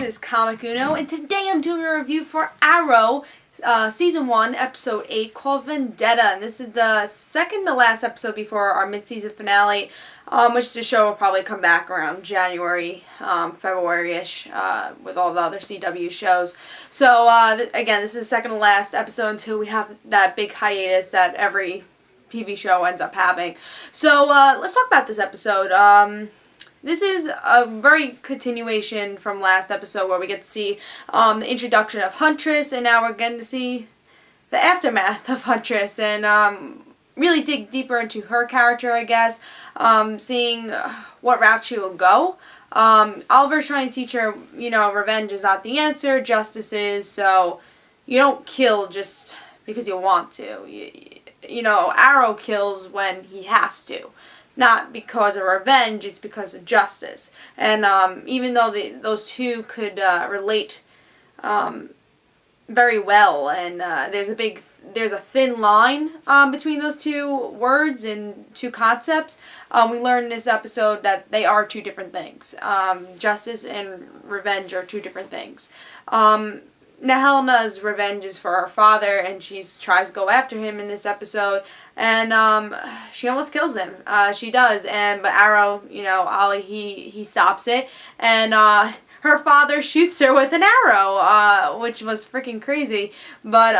is Comic Uno, and today I'm doing a review for Arrow, Season 1, Episode 8, called Vendetta. And this is the second to last episode before our mid-season finale, which the show will probably come back around January, February-ish, with all the other CW shows. So, again, this is the second to last episode until we have that big hiatus that every TV show ends up having. So, let's talk about this episode. This is a very continuation from last episode where we get to see the introduction of Huntress, and now we're getting to see the aftermath of Huntress and really dig deeper into her character, I guess, seeing what route she will go. Oliver's trying to teach her, revenge is not the answer, justice is, so you don't kill just because you want to. Arrow kills when he has to. Not because of revenge, it's because of justice. And even though those two could relate very well, and there's a thin line between those two words and two concepts, we learned in this episode that they are two different things. Justice and revenge are two different things. Now, Helena's revenge is for her father, and she tries to go after him in this episode, and she almost kills him. She does, but Arrow, Ollie, he stops it, and her father shoots her with an arrow, which was freaking crazy. But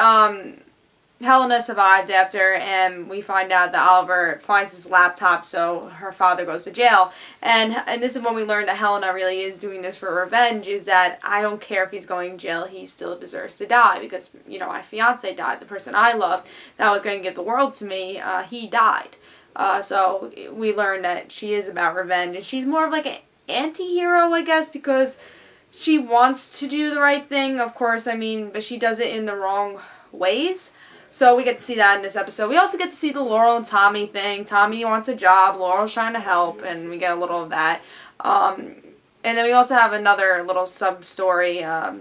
Helena survived after, and we find out that Oliver finds his laptop, so her father goes to jail. And this is when we learn that Helena really is doing this for revenge, is that I don't care if he's going to jail, he still deserves to die, because, my fiance died, the person I loved, that was going to give the world to me, he died. So we learn that she is about revenge, and she's more of like an anti-hero, I guess, because she wants to do the right thing, of course, but she does it in the wrong ways. So we get to see that in this episode. We also get to see the Laurel and Tommy thing. Tommy wants a job, Laurel's trying to help, and we get a little of that. And then we also have another little sub-story, I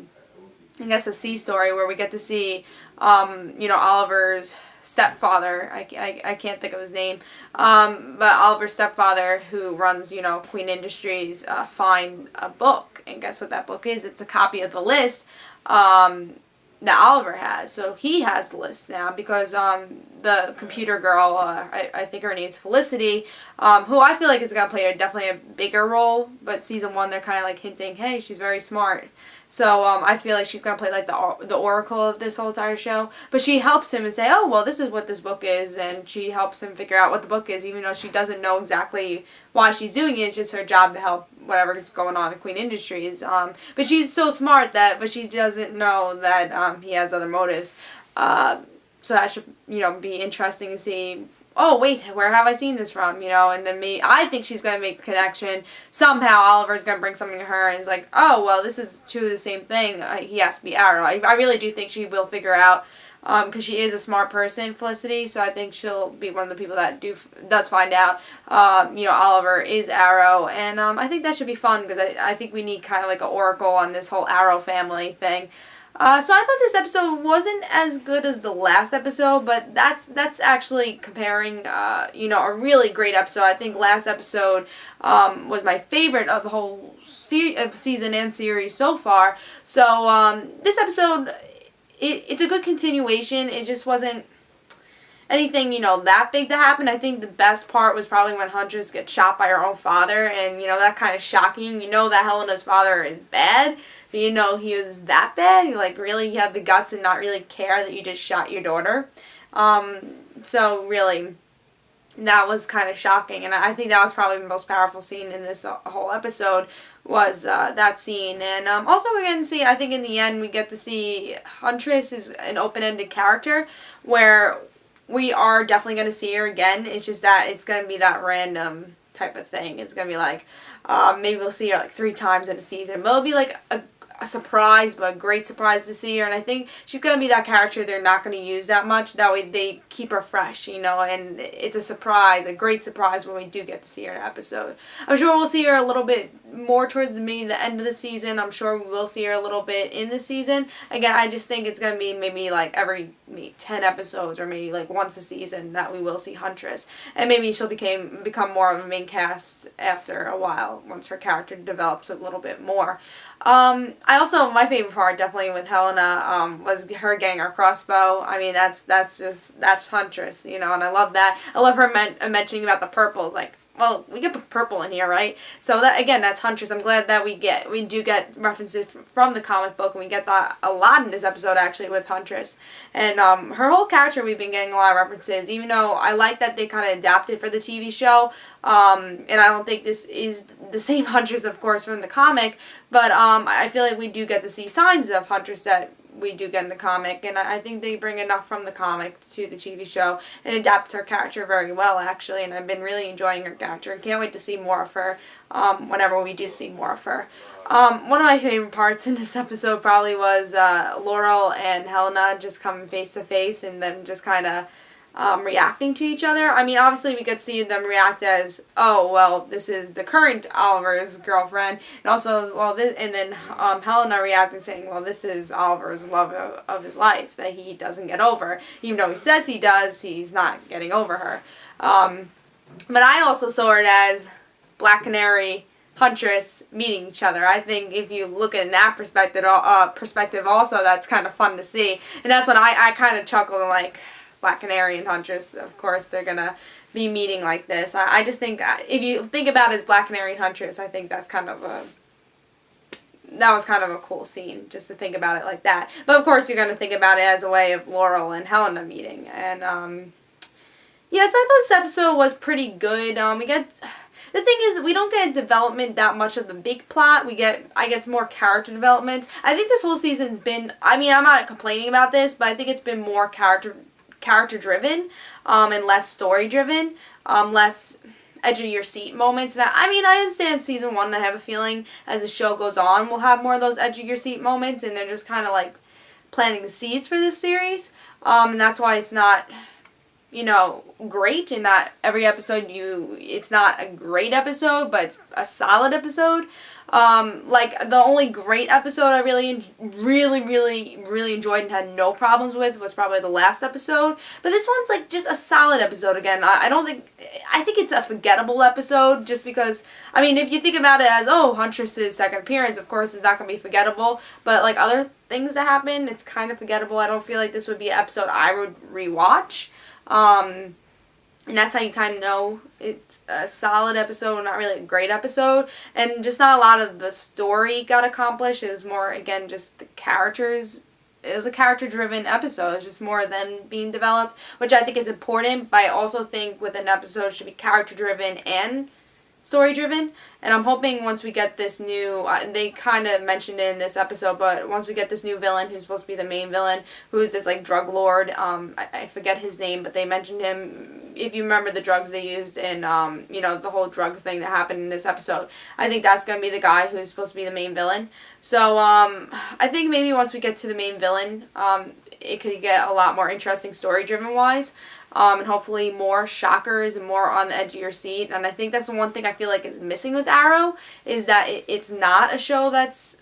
guess a C story, where we get to see, Oliver's stepfather, I can't think of his name, but Oliver's stepfather, who runs, Queen Industries, find a book. And guess what that book is? It's a copy of the list, that Oliver has. So he has the list now because the computer girl, I think her name's Felicity, who I feel like is going to play definitely a bigger role, but season 1 they're kind of like hinting, hey, she's very smart. So I feel like she's going to play like the oracle of this whole entire show. But she helps him and say, oh, well, this is what this book is, and she helps him figure out what the book is, even though she doesn't know exactly why she's doing it. It's just her job to help whatever is going on at Queen Industries. But she's so smart but she doesn't know that he has other motives. So that should, be interesting to see. Oh, wait, where have I seen this from? And then I think she's going to make the connection. Somehow Oliver's going to bring something to her, and it's like, oh, well, this is two of the same thing. He has to be Arrow. I really do think she will figure out, because she is a smart person, Felicity, so I think she'll be one of the people that does find out, Oliver is Arrow. And I think that should be fun, because I think we need kind of like an oracle on this whole Arrow family thing. So I thought this episode wasn't as good as the last episode, but that's actually comparing, a really great episode. I think last episode was my favorite of the whole season and series so far. So this episode, it's a good continuation. It just wasn't anything, that big to happen. I think the best part was probably when Huntress gets shot by her own father, and, that kind of shocking. That Helena's father is bad, but he was that bad. Really, you have the guts and not really care that you just shot your daughter. So really, that was kind of shocking, and I think that was probably the most powerful scene in this whole episode, was that scene. And also we're going to see, I think in the end, we get to see Huntress is an open-ended character, where we are definitely going to see her again. It's just that it's going to be that random type of thing. It's going to be like, maybe we'll see her like 3 times in a season. But it'll be like a surprise, but a great surprise to see her. And I think she's going to be that character they're not going to use that much. That way they keep her fresh, and it's a surprise, a great surprise when we do get to see her in an episode. I'm sure we'll see her a little bit more towards maybe the end of the season. I'm sure we will see her a little bit in the season. Again, I just think it's going to be maybe like every 10 episodes, or maybe like once a season, that we will see Huntress. And maybe she'll become more of a main cast after a while, once her character develops a little bit more. I also, my favorite part definitely with Helena, was her getting her crossbow. I mean, that's Huntress, you know, and I love that. I love her mentioning about the purples, like, well, we get purple in here, right? So that, again, that's Huntress. I'm glad that we do get references from the comic book, and we get that a lot in this episode, actually, with Huntress. And her whole character, we've been getting a lot of references, even though I like that they kind of adapted for the TV show. And I don't think this is the same Huntress, of course, from the comic, but I feel like we do get to see signs of Huntress that we do get in the comic, and I think they bring enough from the comic to the TV show and adapt her character very well, actually, and I've been really enjoying her character and can't wait to see more of her whenever we do see more of her. One of my favorite parts in this episode probably was Laurel and Helena just coming face to face and them just kind of reacting to each other. I mean, obviously we could see them react as, oh, well, this is the current Oliver's girlfriend, and also, well, this, and then Helena reacted saying, well, this is Oliver's love of his life that he doesn't get over. Even though he says he does, he's not getting over her. But I also saw it as Black Canary, Huntress meeting each other. I think if you look at that perspective also, that's kind of fun to see. And that's when I kind of chuckled and like, Black Canary and Huntress, of course, they're going to be meeting like this. I just think, if you think about it as Black Canary and Huntress, I think that's kind of that was kind of a cool scene, just to think about it like that. But of course, you're going to think about it as a way of Laurel and Helena meeting. And, yeah, so I thought this episode was pretty good. The thing is, we don't get development that much of the big plot. We get, I guess, more character development. I think this whole season's been, I mean, I'm not complaining about this, but I think it's been more character-driven and less story-driven, less edge-of-your-seat moments. And I mean, I understand season 1, and I have a feeling as the show goes on, we'll have more of those edge-of-your-seat moments, and they're just kind of like planting the seeds for this series. And that's why it's not, you know, great, and not every episode it's not a great episode, but it's a solid episode. Like, the only great episode I really enjoyed and had no problems with was probably the last episode. But this one's, like, just a solid episode again. I think it's a forgettable episode just because, I mean, if you think about it as, oh, Huntress's second appearance, of course, is not going to be forgettable. But, like, other things that happen, it's kind of forgettable. I don't feel like this would be an episode I would rewatch. And that's how you kind of know it's a solid episode, not really a great episode. And just not a lot of the story got accomplished. It was more, again, just the characters. It was a character-driven episode. It was just more them being developed, which I think is important. But I also think with an episode, it should be character-driven and story-driven. And I'm hoping once we get this new, they kind of mentioned it in this episode, but once we get this new villain who's supposed to be the main villain, who's this, like, drug lord, I forget his name, but they mentioned him, if you remember the drugs they used in, you know, the whole drug thing that happened in this episode. I think that's going to be the guy who's supposed to be the main villain. So, I think maybe once we get to the main villain, it could get a lot more interesting story-driven wise. And hopefully more shockers and more on the edge of your seat. And I think that's the one thing I feel like is missing with Arrow, is that it's not a show that's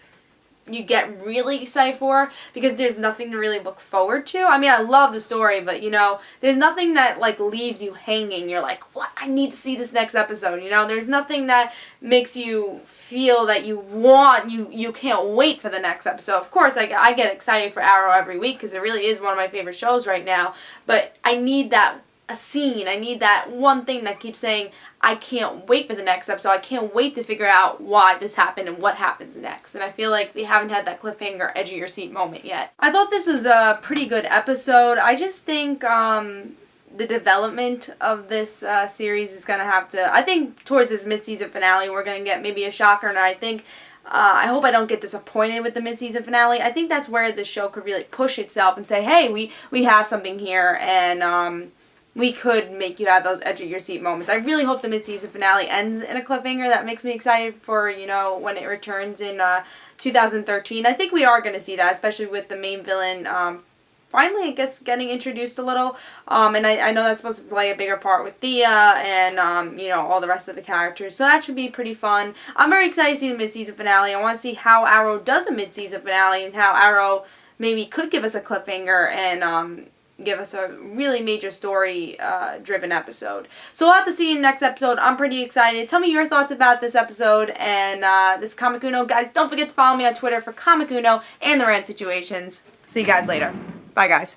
you get really excited for, because there's nothing to really look forward to. I mean, I love the story, but, you know, there's nothing that, like, leaves you hanging. You're like, what? I need to see this next episode, you know? There's nothing that makes you feel that you can't wait for the next episode. Of course, I get excited for Arrow every week because it really is one of my favorite shows right now, but I need a scene. I need that one thing that keeps saying, I can't wait for the next episode. I can't wait to figure out why this happened and what happens next. And I feel like they haven't had that cliffhanger, edge of your seat moment yet. I thought this was a pretty good episode. I just think the development of this series is going to have to, I think towards this mid-season finale we're going to get maybe a shocker, and I think I hope I don't get disappointed with the mid-season finale. I think that's where the show could really push itself and say, hey, we have something here, and we could make you have those edge-of-your-seat moments. I really hope the mid-season finale ends in a cliffhanger. That makes me excited for, you know, when it returns in 2013. I think we are going to see that, especially with the main villain finally, I guess, getting introduced a little. And I know that's supposed to play a bigger part with Thea and, you know, all the rest of the characters. So that should be pretty fun. I'm very excited to see the mid-season finale. I want to see how Arrow does a mid-season finale and how Arrow maybe could give us a cliffhanger and, give us a really major story driven episode. So we'll have to see you in the next episode. I'm pretty excited. Tell me your thoughts about this episode and this Comic Uno. Guys, don't forget to follow me on Twitter for Comic Uno and the Rant Situations. See you guys later. Bye, guys.